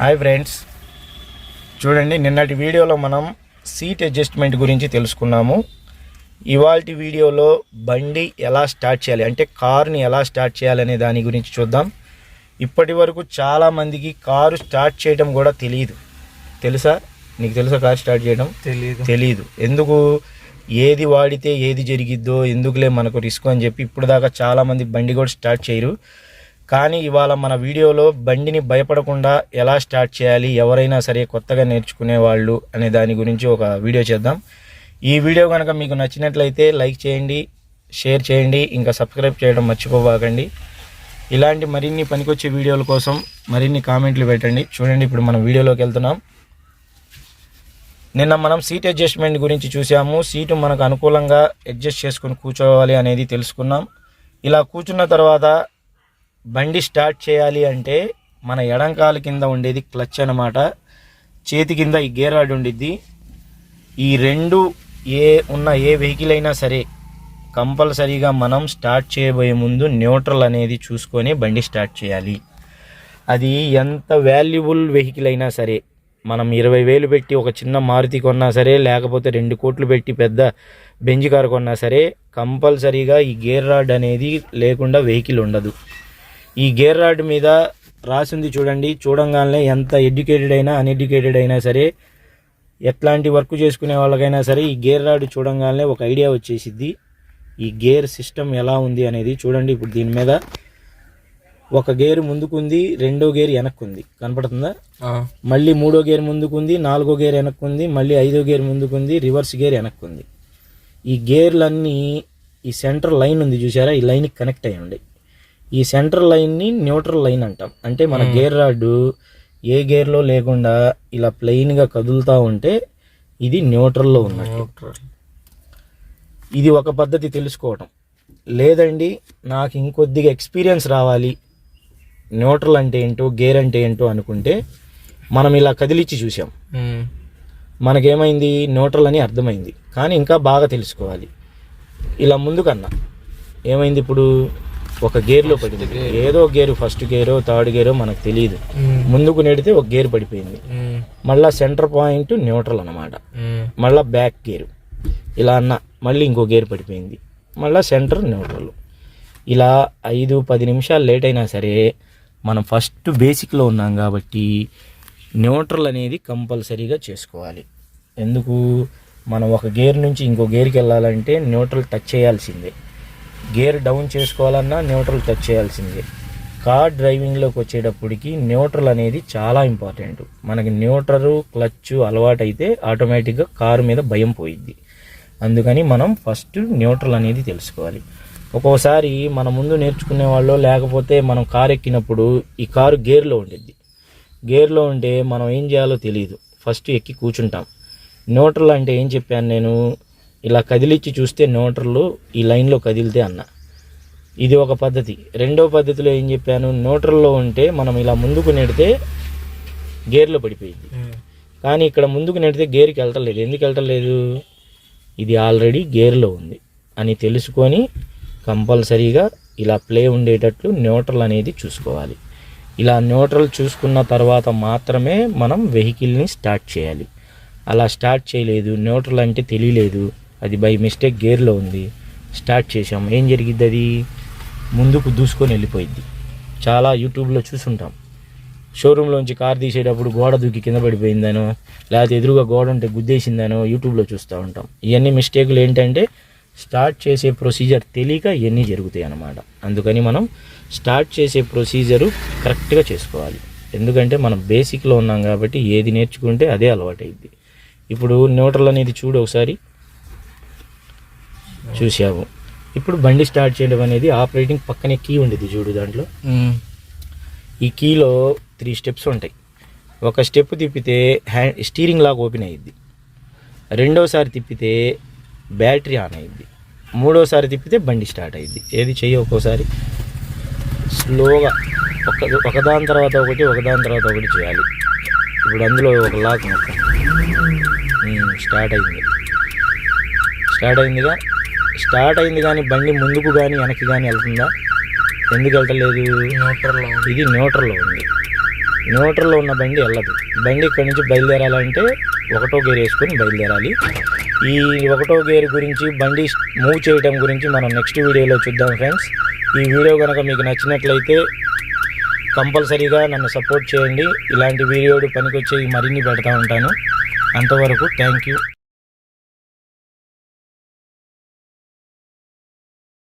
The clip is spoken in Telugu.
హాయ్ ఫ్రెండ్స్, చూడండి, నిన్నటి వీడియోలో మనం సీట్ అడ్జస్ట్మెంట్ గురించి తెలుసుకున్నాము. ఇవాల్టి వీడియోలో బండి ఎలా స్టార్ట్ చేయాలి, అంటే కార్ని ఎలా స్టార్ట్ చేయాలనే దాని గురించి చూద్దాం. ఇప్పటి వరకు చాలామందికి కారు స్టార్ట్ చేయడం కూడా తెలియదు. తెలుసా? నీకు తెలుసా కారు స్టార్ట్ చేయడం? తెలీదు. ఎందుకు? ఏది వాడితే ఏది జరిగిద్దో, ఎందుకులే మనకు రిస్క్ అని చెప్పి ఇప్పుడు దాకా చాలామంది బండి కూడా స్టార్ట్ చేయరు. కానీ ఇవాళ మన వీడియోలో బండిని భయపడకుండా ఎలా స్టార్ట్ చేయాలి, ఎవరైనా సరే కొత్తగా నేర్చుకునే వాళ్ళు అనే దాని గురించి ఒక వీడియో చేద్దాం. ఈ వీడియో కనుక మీకు నచ్చినట్లయితే లైక్ చేయండి, షేర్ చేయండి, ఇంకా సబ్స్క్రైబ్ చేయడం మర్చిపోబాకండి. ఇలాంటి మరిన్ని పనికొచ్చే వీడియోల కోసం మరిన్ని కామెంట్లు పెట్టండి. చూడండి, ఇప్పుడు మనం వీడియోలోకి వెళ్తున్నాం. నిన్న మనం సీట్ అడ్జస్ట్మెంట్ గురించి చూసాము. సీటు మనకు అనుకూలంగా అడ్జస్ట్ చేసుకుని కూర్చోవాలి అనేది తెలుసుకున్నాం. ఇలా కూర్చున్న తర్వాత బండి స్టార్ట్ చేయాలి అంటే మన ఎడంకాలు కింద ఉండేది క్లచ్ అన్నమాట. చేతి కింద ఈ గేర్ రాడ్ ఉండిద్ది. ఈ రెండు ఏ వెహికల్ అయినా సరే కంపల్సరీగా మనం స్టార్ట్ చేయబోయే ముందు న్యూట్రల్ అనేది చూసుకొని బండి స్టార్ట్ చేయాలి. అది ఎంత వాల్యుబుల్ వెహికల్ అయినా సరే, మనం 20,000 పెట్టి ఒక చిన్న మారుతి కొన్నా సరే, లేకపోతే 2 కోట్లు పెట్టి పెద్ద బెంజ్ కారు కొన్నా సరే, కంపల్సరీగా ఈ గేర్ రాడ్ అనేది లేకుండా వెహికల్ ఉండదు. ఈ గేర్ రాడ్ మీద రాసింది చూడండి. చూడంగానే ఎంత ఎడ్యుకేటెడ్ అయినా అన్ఎడ్యుకేటెడ్ అయినా సరే, ఎట్లాంటి వర్క్ చేసుకునే వాళ్ళకైనా సరే ఈ గేర్ రాడ్ చూడంగానే ఒక ఐడియా వచ్చేసిద్ది. ఈ గేర్ సిస్టమ్ ఎలా ఉంది అనేది చూడండి. ఇప్పుడు దీని మీద ఒక గేర్ ముందుకుంది, రెండో గేర్ వెనక్కుంది, కనపడుతుందా? మళ్ళీ మూడో గేర్ ముందుకుంది, నాలుగో గేర్ వెనక్కుంది, మళ్ళీ ఐదో గేర్ ముందుకుంది, రివర్స్ గేర్ వెనక్కుంది. ఈ గేర్లన్నీ ఈ సెంటర్ లైన్ ఉంది చూసారా, ఈ లైన్కి కనెక్ట్ అయ్యి ఉండే. ఈ సెంటర్ లైన్ని న్యూట్రల్ లైన్ అంటాం. అంటే మన గేర్ రాడ్ ఏ గేర్లో లేకుండా ఇలా ప్లెయిన్గా కదులుతూ ఉంటే ఇది న్యూట్రల్లో ఉన్నట్టు. ఇది ఒక పద్ధతి తెలుసుకోవటం. లేదండి, నాకు ఇంకొద్దిగా ఎక్స్పీరియన్స్ రావాలి, న్యూట్రల్ అంటే ఏంటో గేర్ అంటే ఏంటో అనుకుంటే మనం ఇలా కదిలిచ్చి చూసాం. మనకేమైంది? న్యూట్రల్ అని అర్థమైంది. కానీ ఇంకా బాగా తెలుసుకోవాలి. ఇలా ముందుకన్నా ఏమైంది? ఇప్పుడు ఒక గేర్లో పడింది. ఏదో గేరు, ఫస్ట్ గేరో థర్డ్ గేరో మనకు తెలియదు. ముందుకు నెడితే ఒక గేర్ పడిపోయింది. మళ్ళీ సెంటర్ పాయింట్ న్యూట్రల్ అన్నమాట. మళ్ళీ బ్యాక్ గేరు ఇలా అన్న, మళ్ళీ ఇంకో గేర్ పడిపోయింది. మళ్ళీ సెంటర్ న్యూట్రల్. ఇలా 5-10 నిమిషాలు లేట్ అయినా సరే మనం ఫస్ట్ బేసిక్లో ఉన్నాం కాబట్టి న్యూట్రల్ అనేది కంపల్సరీగా చేసుకోవాలి. ఎందుకు? మనం ఒక గేర్ నుంచి ఇంకో గేర్కి వెళ్ళాలంటే న్యూట్రల్ టచ్ చేయాల్సిందే. గేర్ డౌన్ చేసుకోవాలన్నా న్యూట్రల్ టచ్ చేయాల్సిందే. కార్ డ్రైవింగ్లోకి వచ్చేటప్పటికి న్యూట్రల్ అనేది చాలా ఇంపార్టెంట్. మనకి న్యూట్రల్ క్లచ్ అలవాటు అయితే ఆటోమేటిక్గా కారు మీద భయం పోయిద్ది. అందుకని మనం ఫస్ట్ న్యూట్రల్ అనేది తెలుసుకోవాలి. ఒక్కోసారి మన ముందు నేర్చుకునే వాళ్ళు, లేకపోతే మనం కారు ఎక్కినప్పుడు ఈ కారు గేర్లో ఉండిద్ది. గేర్లో ఉంటే మనం ఏం చేయాలో తెలియదు. ఫస్ట్ ఎక్కి కూర్చుంటాం. న్యూట్రల్ అంటే ఏం చెప్పాను నేను? ఇలా కదిలిచ్చి చూస్తే న్యూట్రల్ ఈ లైన్లో కదిలితే అన్న. ఇది ఒక పద్ధతి. రెండో పద్ధతిలో ఏం చెప్పాను? న్యూట్రల్లో ఉంటే మనం ఇలా ముందుకు నెడితే గేర్లో పడిపోయింది. కానీ ఇక్కడ ముందుకు నెడితే గేర్కి వెళ్ళటలేదు. ఎందుకు వెళ్ళటలేదు? ఇది ఆల్రెడీ గేర్లో ఉంది అని తెలుసుకొని కంపల్సరీగా ఇలా ప్లే ఉండేటట్లు న్యూట్రల్ అనేది చూసుకోవాలి. ఇలా న్యూట్రల్ చూసుకున్న తర్వాత మాత్రమే మనం వెహికల్ని స్టార్ట్ చేయాలి. అలా స్టార్ట్ చేయలేదు, న్యూట్రల్ అంటే తెలియలేదు, అది బై మిస్టేక్ గేర్లో ఉంది, స్టార్ట్ చేసాం, ఏం జరిగిద్ది? అది ముందుకు దూసుకొని వెళ్ళిపోయిద్ది. చాలా యూట్యూబ్లో చూసుంటాం. షోరూంలోంచి కార్ తీసేటప్పుడు గోడ దూకి కింద పడిపోయిందనో, లేకపోతే ఎదురుగా గోడ ఉంటే గుద్దేసిందనో యూట్యూబ్లో చూస్తూ ఉంటాం. ఇవన్నీ మిస్టేకులు ఏంటంటే స్టార్ట్ చేసే ప్రొసీజర్ తెలియక ఇవన్నీ జరుగుతాయి అన్నమాట. అందుకని మనం స్టార్ట్ చేసే ప్రొసీజరు కరెక్ట్గా చేసుకోవాలి. ఎందుకంటే మనం బేసిక్లో ఉన్నాం కాబట్టి ఏది నేర్చుకుంటే అదే అలవాటు అయింది. ఇప్పుడు న్యూట్రల్ అనేది చూడు ఒకసారి, చూసావు. ఇప్పుడు బండి స్టార్ట్ చేయడం అనేది ఆపరేటింగ్ పక్కనే కీ ఉండేది చూడు. దాంట్లో ఈ కీలో 3 స్టెప్స్ ఉంటాయి. ఒక స్టెప్ తిప్పితే స్టీరింగ్ లాక్ ఓపెన్ అయ్యిద్ది. రెండోసారి తిప్పితే బ్యాటరీ ఆన్ అయ్యిద్ది. మూడోసారి తిప్పితే బండి స్టార్ట్ అయ్యిద్ది. ఏది చెయ్యి ఒక్కోసారి స్లోగా ఒకదాని తర్వాత ఒకటి చేయాలి. ఇప్పుడు అందులో ఒక లాక్ మొత్తం స్టార్ట్ అయింది కానీ బండి ముందుకు కానీ వెనక్కి కానీ వెళ్తుందా? ఎందుకు వెళ్ళటలేదు? ఇది న్యూట్రల్లో ఉంది. న్యూట్రల్లో ఉన్న బండి వెళ్ళదు. బండి ఇక్కడి నుంచి బయలుదేరాలంటే ఒకటో గేర్ వేసుకొని బయలుదేరాలి. ఈ ఒకటో గేర్ గురించి, బండి మూవ్ చేయడం గురించి మనం నెక్స్ట్ వీడియోలో చూద్దాం ఫ్రెండ్స్. ఈ వీడియో కనుక మీకు నచ్చినట్లయితే కంపల్సరీగా నన్ను సపోర్ట్ చేయండి. ఇలాంటి వీడియోలు పనికొచ్చే మరిన్ని పెడతా ఉంటాను. అంతవరకు థ్యాంక్ యూ.